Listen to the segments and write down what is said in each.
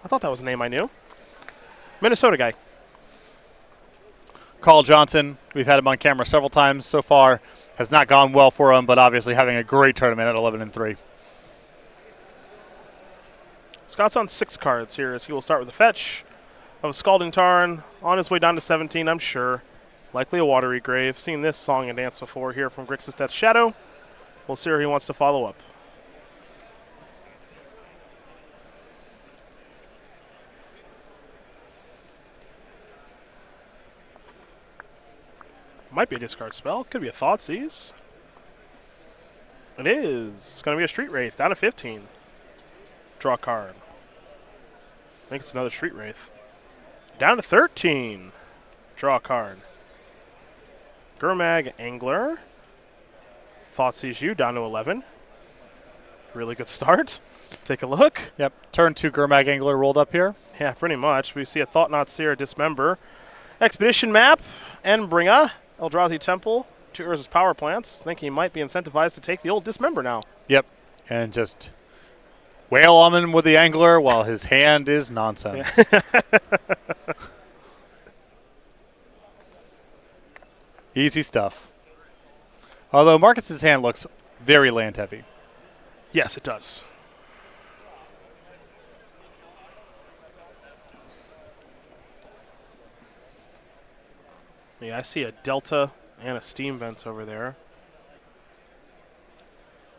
I thought that was a name I knew. Minnesota guy. Carl Johnson, we've had him on camera several times so far. Has not gone well for him, but obviously having a great tournament at 11-3. Scott's on 6 cards here as he will start with a fetch of a Scalding Tarn on his way down to 17, I'm sure. Likely a Watery Grave. Seen this song and dance before here from Grixis Death Shadow. We'll see where he wants to follow up. Might be a discard spell. Could be a Thoughtseize. It is. It's going to be a Street Wraith. Down to 15. Draw a card. I think it's another Street Wraith. Down to 13. Draw a card. Gurmag Angler. Thoughtseize you. Down to 11. Really good start. Take a look. Yep. Turn 2 Gurmag Angler rolled up here. Yeah, pretty much. We see a Thought-Knot Seer, Dismember. Expedition Map. Endbringer. Eldrazi Temple, 2 Urza's Power Plants. Think he might be incentivized to take the old Dismember now. Yep, and just wail on him with the Angler while his hand is nonsense. Easy stuff. Although Marcus's hand looks very land heavy. Yes, it does. Yeah, I see a Delta and a Steam Vents over there.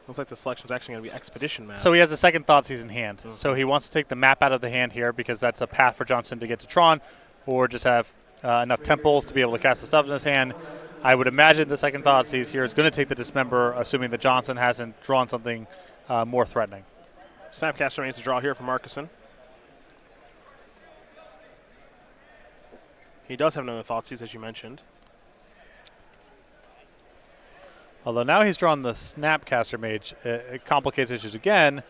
Looks like the selection's actually going to be Expedition Map. So he has a second Thoughtseize in hand. So he wants to take the map out of the hand here because that's a path for Johnson to get to Tron, or just have enough temples to be able to cast the stuff in his hand. I would imagine the second Thoughtseize here is going to take the Dismember, assuming that Johnson hasn't drawn something more threatening. Snapcaster remains to draw here for Markeson. He does have another Thoughtseize, as you mentioned. Although now he's drawn the Snapcaster Mage, it complicates issues again.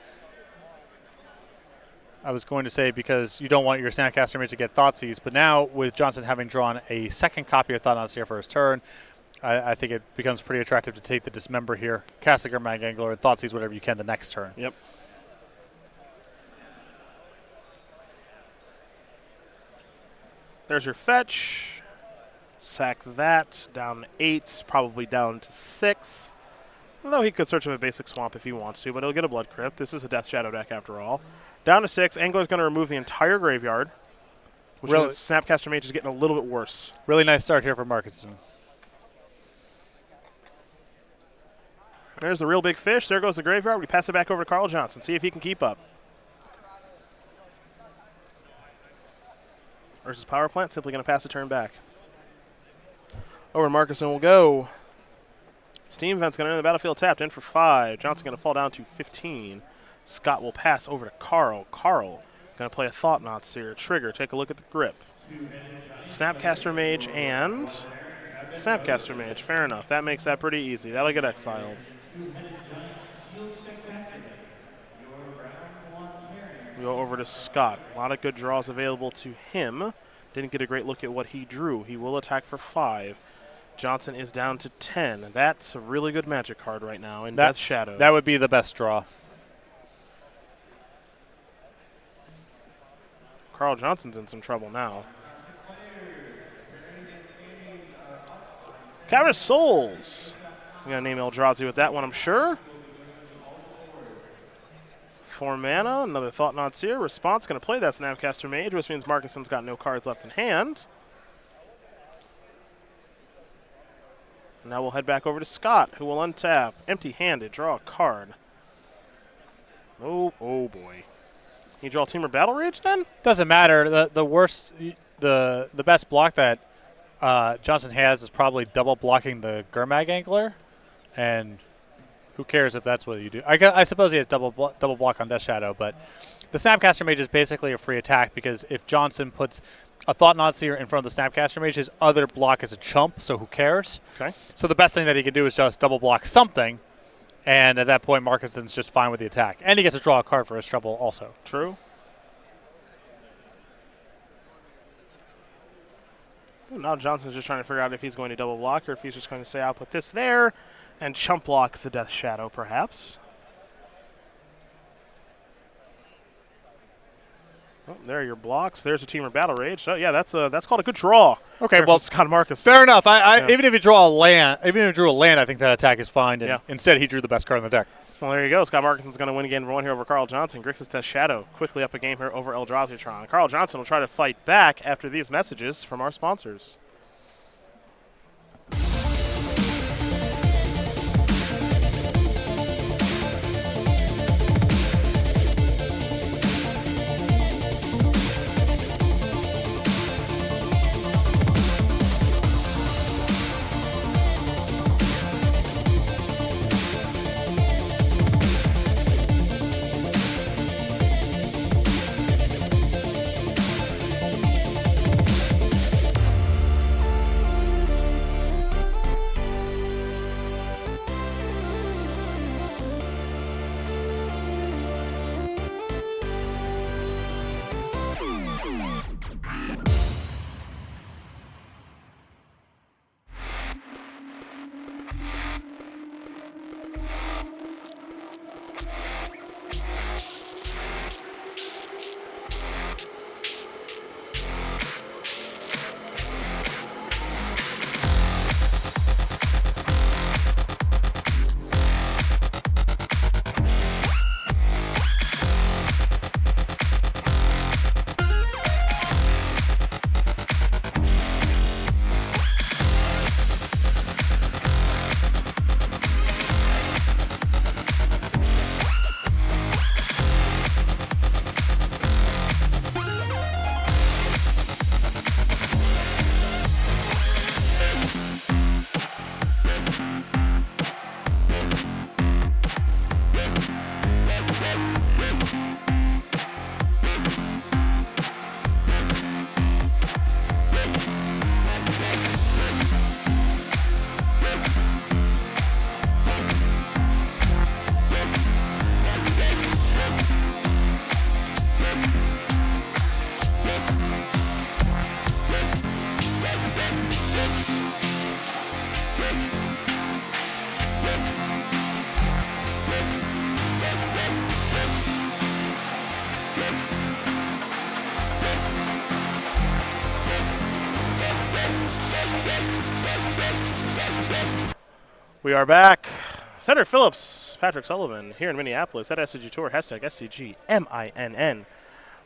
I was going to say because you don't want your Snapcaster Mage to get Thoughtseize, but now with Johnson having drawn a second copy of Thought-Knot Seer for his turn, I think it becomes pretty attractive to take the Dismember here, cast the Gurmag Angler, and Thoughtseize whatever you can the next turn. Yep. There's your fetch. Sack that. Down 8. Probably down to 6. Although he could search of a basic swamp if he wants to, but he'll get a Blood Crypt. This is a Death Shadow deck after all. Down to 6. Angler's going to remove the entire graveyard. Which means Snapcaster Mage is getting a little bit worse. Really nice start here for Markeson. There's the real big fish. There goes the graveyard. We pass it back over to Carl Johnson. See if he can keep up. Versus Power Plant, simply going to pass the turn back. Over to Markeson will go. Steam Vent's going to enter the battlefield tapped in for 5. Johnson going to fall down to 15. Scott will pass over to Carl. Carl going to play a Thought-Knot Seer. Trigger, take a look at the grip. Snapcaster Mage and Snapcaster Mage. Fair enough. That makes that pretty easy. That'll get exiled. We go over to Scott. A lot of good draws available to him. Didn't get a great look at what he drew. He will attack for 5. Johnson is down to 10. That's a really good Magic card right now in Death Shadow. That would be the best draw. Carl Johnson's in some trouble now. Cavernous Souls. I'm going to name Eldrazi with that one, I'm sure. 4 mana, another Thought-Knot Seer. Response going to play that Snapcaster Mage, which means Markeson's got no cards left in hand. Now we'll head back over to Scott, who will untap. Empty-handed, draw a card. Oh boy. You draw Temur Battle Rage then? Doesn't matter. The best block that Johnson has is probably double blocking the Gurmag Angler, and who cares if that's what you do? I suppose he has double block on Death Shadow, but the Snapcaster Mage is basically a free attack because if Johnson puts a Thought-Knot Seer in front of the Snapcaster Mage, his other block is a chump, so who cares? Okay. So the best thing that he can do is just double block something, and at that point, Markeson's just fine with the attack. And he gets to draw a card for his trouble also. True. Now Johnson's just trying to figure out if he's going to double block or if he's just going to say, I'll put this there and chump block the Death Shadow, perhaps. Oh, there are your blocks. There's a Teamer Battle Rage. So yeah, that's called a good draw. Okay, well, Scott Markeson. Fair enough. Even if you draw a land, even if you drew a land, I think that attack is fine. And Yeah. Instead, he drew the best card in the deck. Well, there you go. Scott Markeson's going to win game number 1 here over Carl Johnson. Grixis Test Shadow quickly up a game here over Eldraziatron. Carl Johnson will try to fight back after these messages from our sponsors. We are back. Senator Phillips, Patrick Sullivan here in Minneapolis at SCG Tour, hashtag SCGMINN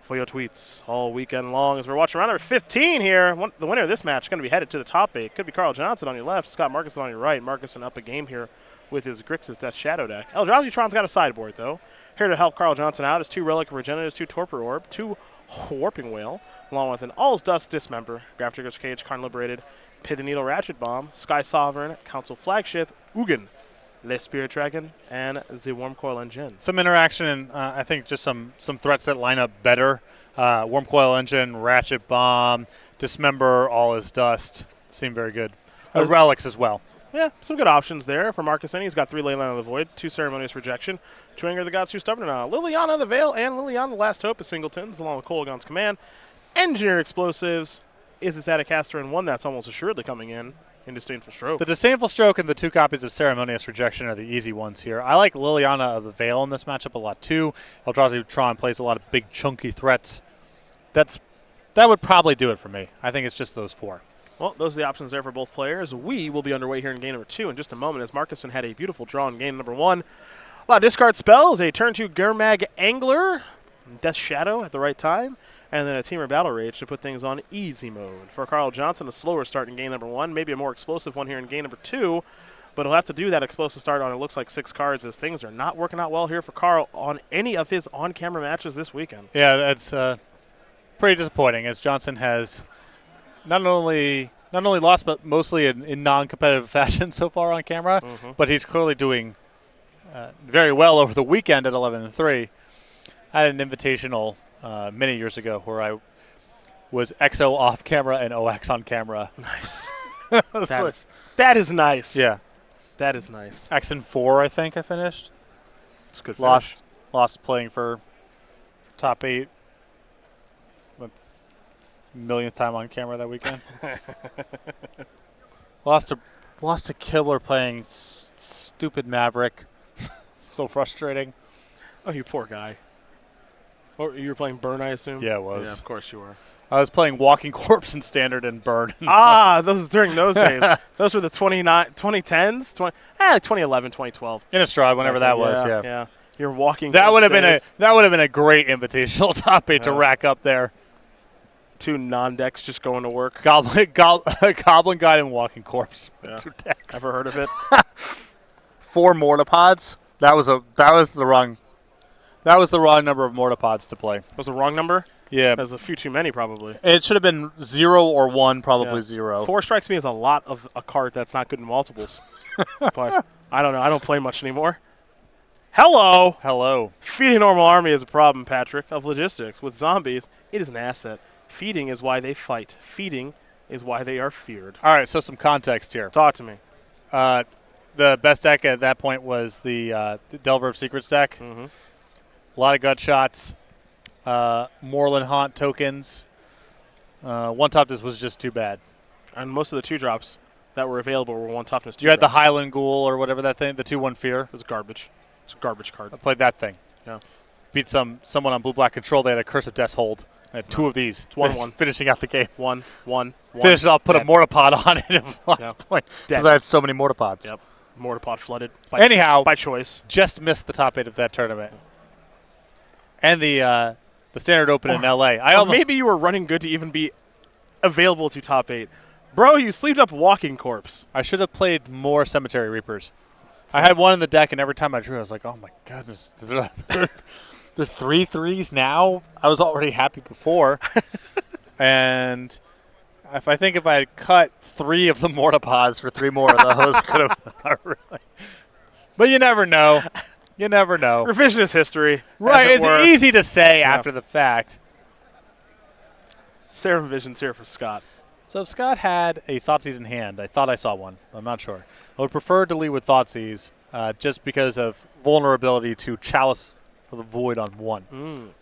for your tweets all weekend long. As we're watching round number 15 here, the winner of this match is going to be headed to the top 8. Could be Carl Johnson on your left, Scott Markeson on your right. Markeson up a game here with his Grixis Death Shadow deck. Eldraziatron's got a sideboard, though. Here to help Carl Johnson out is 2 Relic of Regenerators, 2 Torpor Orb, 2 Warping Whale, along with an All's Dust Dismember, Grafdigger's Cage, Karn Liberated, Pit the Needle Ratchet Bomb, Sky Sovereign, Council Flagship, Ugin, Le Spirit Dragon, and the Wormcoil Engine. Some interaction and I think just some threats that line up better. Wormcoil Engine, Ratchet Bomb, Dismember, All Is Dust seem very good. Relics as well. Yeah, some good options there for Markeson. He's got 3 Leyline of the Void, 2 Ceremonious Rejection, 2 Anger of the Gods, 2 Stubborn Now, Liliana the Veil, and Liliana the Last Hope as singletons, along with Kolaghan's Command. Engineer Explosives is a Staticaster, and one that's almost assuredly coming in Disdainful Stroke. The Disdainful Stroke and the 2 copies of Ceremonious Rejection are the easy ones here. I like Liliana of the Veil in this matchup a lot too. Eldraziatron plays a lot of big chunky threats. That would probably do it for me. I think it's just those 4. Well, those are the options there for both players. We will be underway here in game number 2 in just a moment as Markeson had a beautiful draw in game number 1. A lot of discard spells, a turn 2 Gurmag Angler, Death Shadow at the right time, and then a Teamer Battle Rage to put things on easy mode. For Carl Johnson, a slower start in game number 1, maybe a more explosive one here in game number 2, but he'll have to do that explosive start on, it looks like, 6 cards as things are not working out well here for Carl on any of his on-camera matches this weekend. Yeah, that's pretty disappointing as Johnson has not only lost, but mostly in non-competitive fashion so far on camera. Mm-hmm. But he's clearly doing very well over the weekend at 11-3. I had an invitational many years ago where I was XO off camera and OX on camera. Nice. that is nice. Yeah. That is nice. X and 4, I think I finished. It's a good finish. Lost playing for top 8. Millionth time on camera that weekend. lost to Kibler playing stupid Maverick. So frustrating. Oh, you poor guy. Or you were playing Burn, I assume? Yeah, it was. Yeah, of course you were. I was playing Walking Corpse in Standard and Burn. Those during those days. Those were the 2010s, 2011, 2012. Innistrad, whenever that was. Yeah. Yeah. You're Walking. That would Corpse have been a great invitational top 8 to rack up there. 2 non-decks just going to work. Goblin Guide and Walking Corpse. Yeah. 2 decks. Ever heard of it? 4 Mortapods. That was the wrong number of Mortapods to play. Was the wrong number? Yeah. There's a few too many, probably. It should have been 0 or 1, probably 0. 4 strikes me as a lot of a card that's not good in multiples. But I don't know. I don't play much anymore. Hello. Feeding normal army is a problem, Patrick, of logistics. With zombies, it is an asset. Feeding is why they fight. Feeding is why they are feared. All right, so some context here. Talk to me. The best deck at that point was the Delver of Secrets deck. Mm-hmm. A lot of gut shots. Moorland Haunt tokens. One toughness was just too bad. And most of the 2-drops that were available were 1 toughness. You had the Highland Ghoul or whatever that thing, the 2/1 Fear. It was garbage. It's a garbage card. I played that thing. Yeah. Beat someone on blue-black control. They had a Curse of Death's Hold. I had 2 of these. It's 1/1. Finishing out the game. One. Finish it off, put a Mortapod on it at the last Yep. point. Because I had so many Mortapods. Yep. Mortapod flooded. Anyhow. By choice. Just missed the top 8 of that tournament. And the Standard Open in L.A. Maybe you were running good to even be available to top 8. Bro, you sleeved up Walking Corpse. I should have played more Cemetery Reapers. I had 1 in the deck, and every time I drew, I was like, oh, my goodness. They're 3 3s now? I was already happy before. And if I had cut 3 of the Mortapods for 3 more of those, could have really. But you never know. You never know. Revisionist history. Right, it's easy to say after the fact. Seraphim Vision's here for Scott. So if Scott had a Thoughtseize in hand, I thought I saw one. I'm not sure. I would prefer to lead with Thoughtseize just because of vulnerability to Chalice of the Void on 1.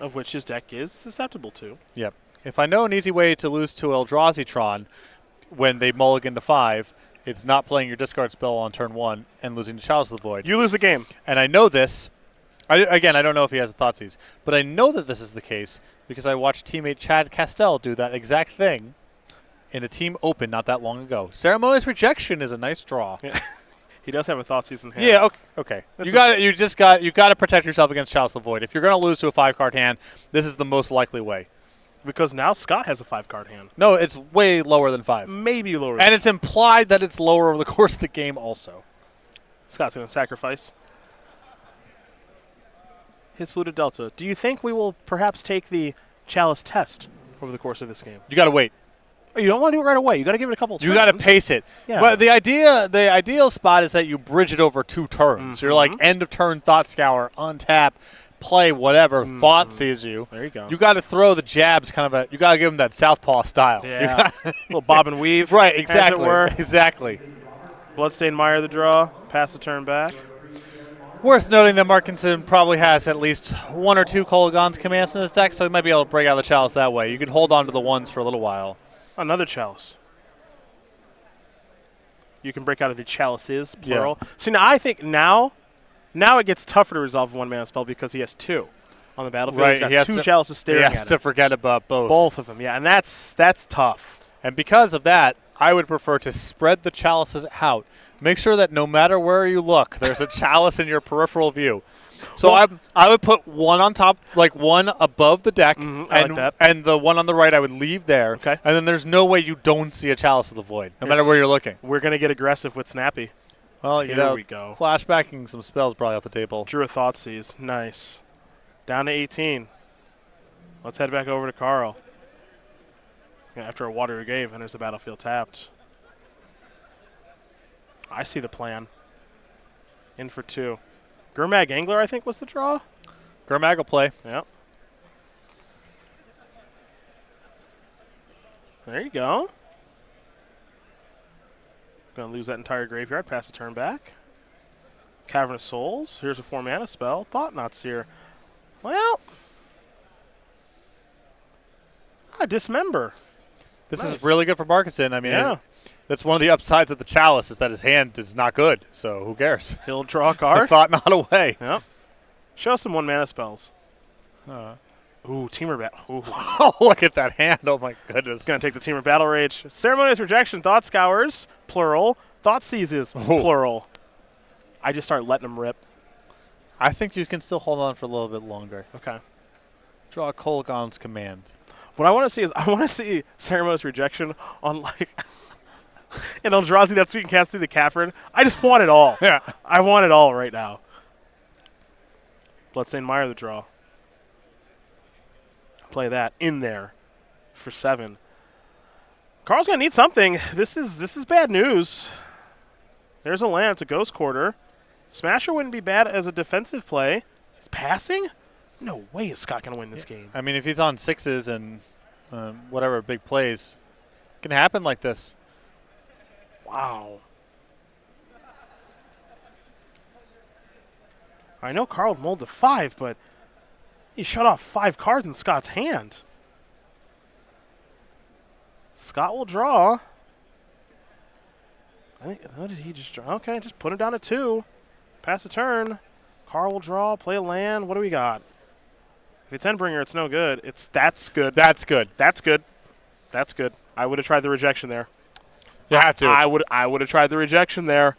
Of which his deck is susceptible to. Yep. If I know an easy way to lose to Eldrazi when they mulligan to 5, it's not playing your discard spell on turn 1 and losing to Chalice of the Void. You lose the game. And I know this. I don't know if he has a Thoughtseize, but I know that this is the case because I watched teammate Chad Castell do that exact thing in a team open not that long ago. Ceremonious Rejection is a nice draw. Yeah. He does have a Thoughtseize in hand. Yeah, okay. You got to protect yourself against Chalice of the Void. If you're going to lose to a 5-card hand, this is the most likely way. Because now Scott has a 5-card hand. No, it's way lower than 5. Maybe lower. And it's implied that it's lower over the course of the game also. Scott's going to sacrifice his Polluted Delta. Do you think we will perhaps take the Chalice test over the course of this game? You got to wait. Oh, you don't want to do it right away. You got to give it a couple turns. You got to pace it. Yeah. But the ideal spot is that you bridge it over 2 turns. You're like end of turn Thought Scour, untap, play whatever, Thought sees you. There you go. You got to throw the jabs you got to give them that southpaw style. Yeah. Little bob and weave. Right, exactly. As it were. Exactly. Bloodstained Mire the draw. Pass the turn back. Worth noting that Markeson probably has at least 1 or 2 Kolaghan's commands in his deck, so he might be able to break out of the Chalice that way. You can hold on to the 1s for a little while. Another Chalice. You can break out of the Chalices, plural. Yeah. So now I think now it gets tougher to resolve a 1-mana spell because he has 2 on the battlefield. Right, He's got he has 2 Chalices staring at him. He has to forget about both. Both of them, yeah, and that's tough. And because of that, I would prefer to spread the Chalices out. Make sure that no matter where you look, there's a Chalice in your peripheral view. So I would put 1 on top, like 1 above the deck, and the 1 on the right I would leave there. Okay. And then there's no way you don't see a Chalice of the Void, no matter where you're looking. We're going to get aggressive with Snappy. Well, Here we go. Flashbacking some spells probably off the table. Drew a Thoughtseize. Nice. Down to 18. Let's head back over to Carl. After a Watery Grave, enters the battlefield tapped. I see the plan. In for 2. Gurmag Angler, I think, was the draw. Gurmag will play. Yep. There you go. Going to lose that entire graveyard. Pass the turn back. Cavern of Souls. Here's a 4-mana spell. Thought-Knot Seer. Well, I Dismember. This is really good for Markeson. I mean, That's one of the upsides of the Chalice is that his hand is not good. So who cares? He'll draw a card. Thought not away. Yep. Show some 1-mana spells. Ooh, Teamer Battle. Ooh. Oh, look at that hand. Oh, my goodness. It's going to take the Teamer Battle Rage. Ceremonious Rejection, Thought Scours, plural. Thought Seizes, plural. I just start letting them rip. I think you can still hold on for a little bit longer. Okay. Draw a Kolaghan's Command. What I want to see is I want to see Ceremonious Rejection on, like, an Eldrazi that's being cast through the cavern. I just want it all. Yeah. I want it all right now. Bloodstained Mire the draw. Play that in there for 7. Carl's gonna need something. This is bad news. There's a land. It's a Ghost Quarter. Smasher wouldn't be bad as a defensive play. He's passing? No way is Scott gonna win this game. I mean, if he's on 6s and whatever big plays, it can happen like this. Wow. I know Carl mulled to 5, but he shut off 5 cards in Scott's hand. Scott will draw. I think, what did he just draw? Okay, just put him down to 2. Pass the turn. Carl will draw, play a land. What do we got? If it's Endbringer, it's no good. That's good. That's good. That's good. That's good. I would have tried the rejection there. You have to. I would have tried the rejection there.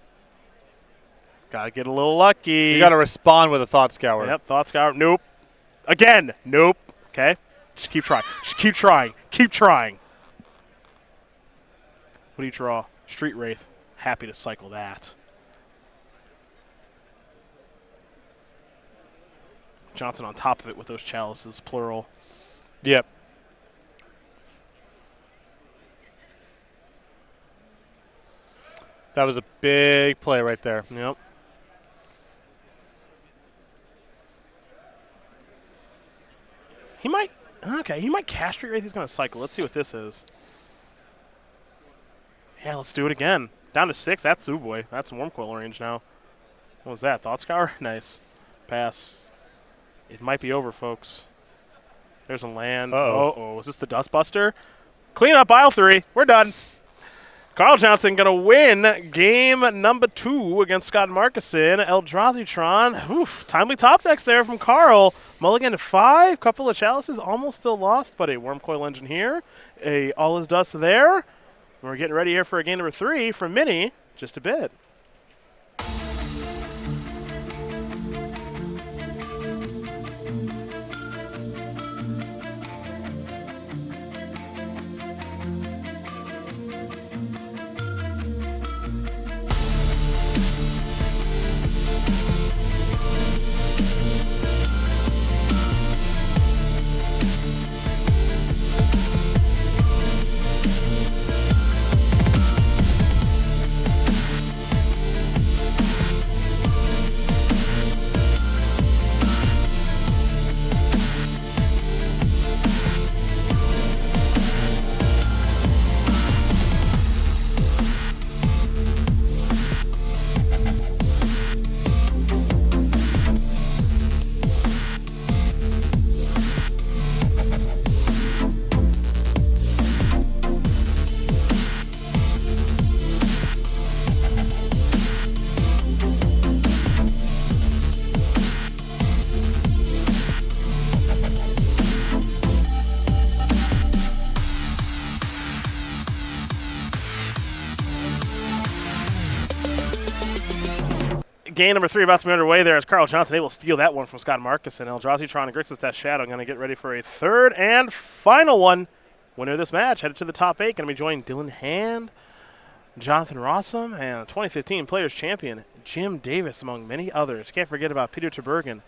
Got to get a little lucky. You got to respond with a Thought Scour. Yep, Thought Scour. Nope. Again. Nope. Okay. Just keep trying. Just keep trying. Keep trying. What do you draw? Street Wraith. Happy to cycle that. Johnson on top of it with those chalices, plural. Yep. That was a big play right there. Yep. He might. Okay, he might cast Street Wraith. He's going to cycle. Let's see what this is. Yeah, let's do it again. Down to 6. That's boy. That's Wormcoil range now. What was that? Thought Scour? Nice. Pass. It might be over, folks. There's a land. Uh-oh. Is this the Dustbuster? Clean up aisle 3. We're done. Carl Johnson going to win game number 2 against Scott Markeson. Eldrazi-tron. Oof, timely top decks there from Carl. Mulligan to 5. Couple of chalices. Almost still lost, but a Wormcoil engine here. A All Is Dust there. We're getting ready here for a game number 3 from Mini. Just a bit. Game number 3 about to be underway there as Carl Johnson able to steal that one from Scott Markeson. Eldrazi-tron and Grixis Death Shadow going to get ready for a third and final one. Winner of this match headed to the top 8. Going to be joining Dylan Hand, Jonathan Rossum, and 2015 Players Champion Jim Davis, among many others. Can't forget about Peter Terbergen,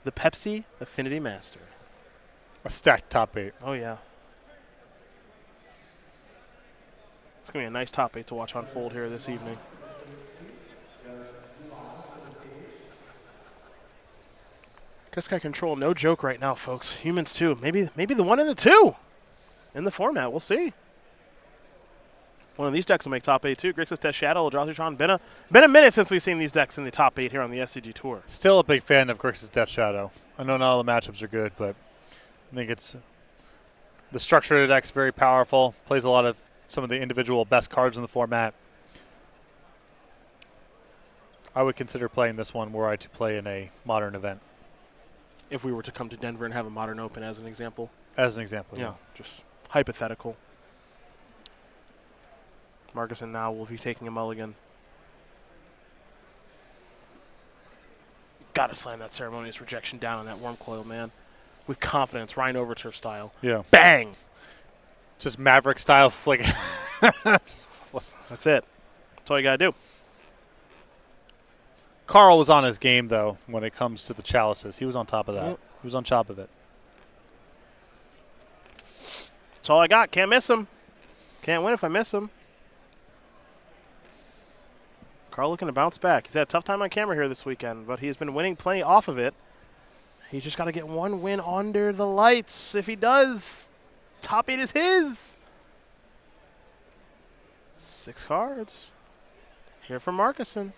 the Pepsi Affinity Master. A stacked top 8. Oh, yeah. It's going to be a nice top 8 to watch unfold here this evening. Guy control, no joke right now, folks. Humans too. Maybe the 1 and the 2 in the format. We'll see. One of these decks will make top 8 too. Grixis Death Shadow, Eldrazi-tron. Been a minute since we've seen these decks in the top 8 here on the SCG Tour. Still a big fan of Grixis Death Shadow. I know not all the matchups are good, but I think it's the structure of the deck's very powerful. Plays a lot of some of the individual best cards in the format, I would consider playing this one were I to play in a modern event. If we were to come to Denver and have a modern open as an example. As an example, Yeah, just hypothetical. Markeson now will be taking a mulligan. Got to slam that ceremonious rejection down on that worm coil, man. With confidence, Ryan Overturf style. Yeah. Bang! Just Maverick style flick. That's it. That's all you got to do. Carl was on his game, though, when it comes to the chalices. He was on top of that. Yep. He was on top of it. That's all I got. Can't miss him. Can't win if I miss him. Carl looking to bounce back. He's had a tough time on camera here this weekend, but he's been winning plenty off of it. He's just got to get one win under the lights. If he does, top 8 is his. 6 cards. Here for Markeson.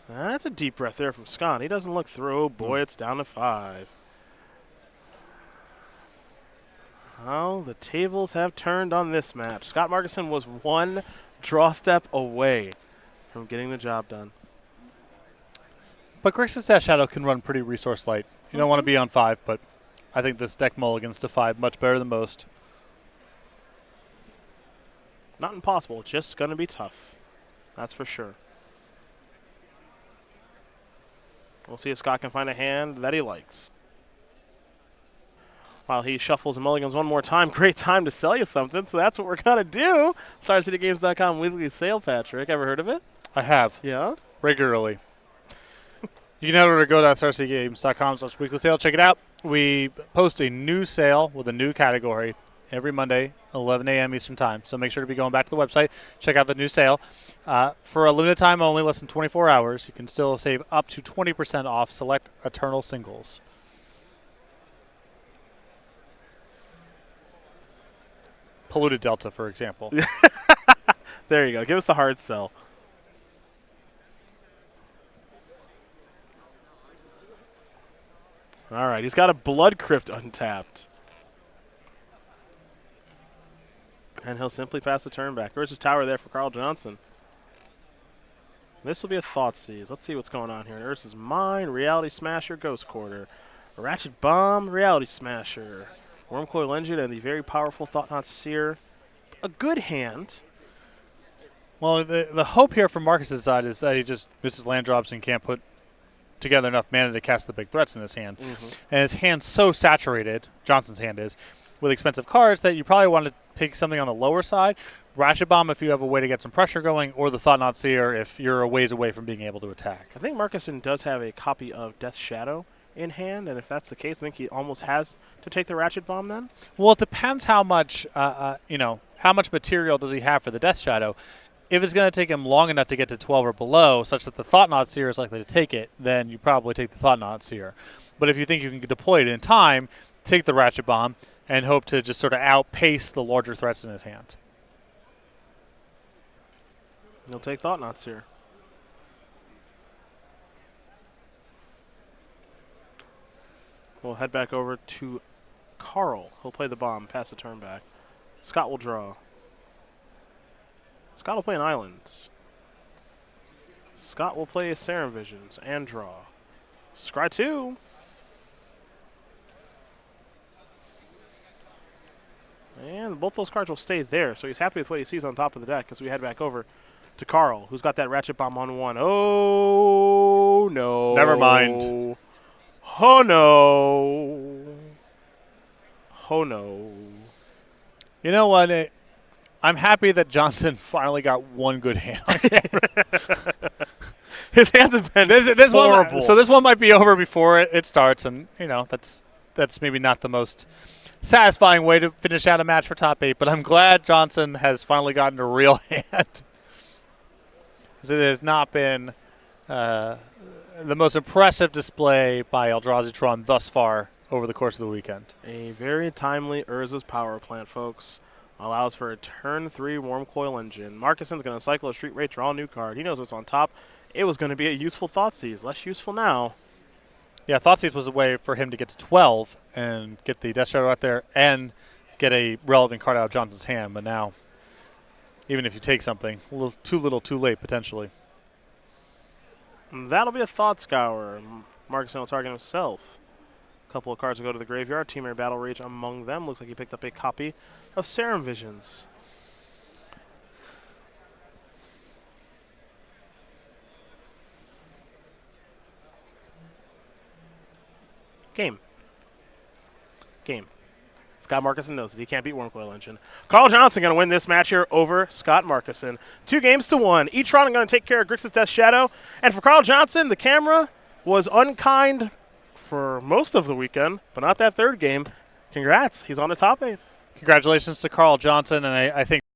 That's a deep breath there from Scott. He doesn't look through. Oh, boy, it's down to 5. Well, the tables have turned on this match. Scott Markeson was 1 draw step away from getting the job done. But Grixis Dash Shadow can run pretty resource light. You don't want to be on 5, but I think this deck mulligans to 5 much better than most. Not impossible. It's just going to be tough. That's for sure. We'll see if Scott can find a hand that he likes. While he shuffles and mulligans one more time, great time to sell you something, so that's what we're going to do. StarCityGames.com weekly sale, Patrick. Ever heard of it? I have. Yeah? Regularly. You can head over to go.starcgames.com/weekly sale. Check it out. We post a new sale with a new category every Monday, 11 a.m. Eastern Time. So make sure to be going back to the website. Check out the new sale. For a limited time only, less than 24 hours, you can still save up to 20% off select Eternal singles. Polluted Delta, for example. There you go. Give us the hard sell. All right, he's got a Blood Crypt untapped. And he'll simply pass the turn back. There's his tower there for Carl Johnson. This will be a Thoughtseize. Let's see what's going on here. Urza's Mine, Reality Smasher, Ghost Quarter. A Ratchet Bomb, Reality Smasher. Wormcoil Engine, and the very powerful Thought-Knot Seer. A good hand. Well, the hope here from Marcus' side is that he just misses land drops and can't put together enough mana to cast the big threats in his hand. And his hand's so saturated, Johnson's hand is, with expensive cards that you probably want to pick something on the lower side. Ratchet Bomb if you have a way to get some pressure going, or the Thought-Knot Seer if you're a ways away from being able to attack. I think Markeson does have a copy of Death Shadow in hand, and if that's the case, I think he almost has to take the Ratchet Bomb then. Well, it depends how much, how much material does he have for the Death Shadow. If it's going to take him long enough to get to 12 or below, such that the Thought-Knot Seer is likely to take it, then you probably take the Thought-Knot Seer. But if you think you can deploy it in time, take the Ratchet Bomb and hope to just sort of outpace the larger threats in his hand. He'll take Thought-Knot Seer. We'll head back over to Carl. He'll play the bomb, pass the turn back. Scott will draw. Scott will play an Islands. Scott will play a Serum Visions and draw. Scry 2. And both those cards will stay there, so he's happy with what he sees on top of the deck as we head back over to Carl, who's got that Ratchet Bomb on 1. Oh, no. Never mind. Oh, no. Oh, no. You know what? I'm happy that Johnson finally got one good hand on camera. His hands have been this horrible. So this one might be over before it starts, and, that's maybe not the most satisfying way to finish out a match for top 8, but I'm glad Johnson has finally gotten a real hand. Because it has not been the most impressive display by Eldrazi Tron thus far over the course of the weekend. A very timely Urza's Power Plant, folks. Allows for a turn 3 Wormcoil Engine. Markeson's going to cycle a Street Rate, draw a new card. He knows what's on top. It was going to be a useful Thoughtseize. Less useful now. Yeah, Thoughtseize was a way for him to get to 12 and get the Death Shadow out there and get a relevant card out of Johnson's hand. But now, even if you take something, a little too late, potentially. And that'll be a Thought Scour. Markeson will target himself. A couple of cards will go to the graveyard. Teamer Battle Rage among them. Looks like he picked up a copy of Serum Visions. Game. Scott Markeson knows that he can't beat Wormcoil Engine. Carl Johnson going to win this match here over Scott Markeson. 2-1. E-Tron going to take care of Grixis Death Shadow. And for Carl Johnson, the camera was unkind for most of the weekend, but not that third game. Congrats. He's on the top 8. Congratulations to Carl Johnson, and I think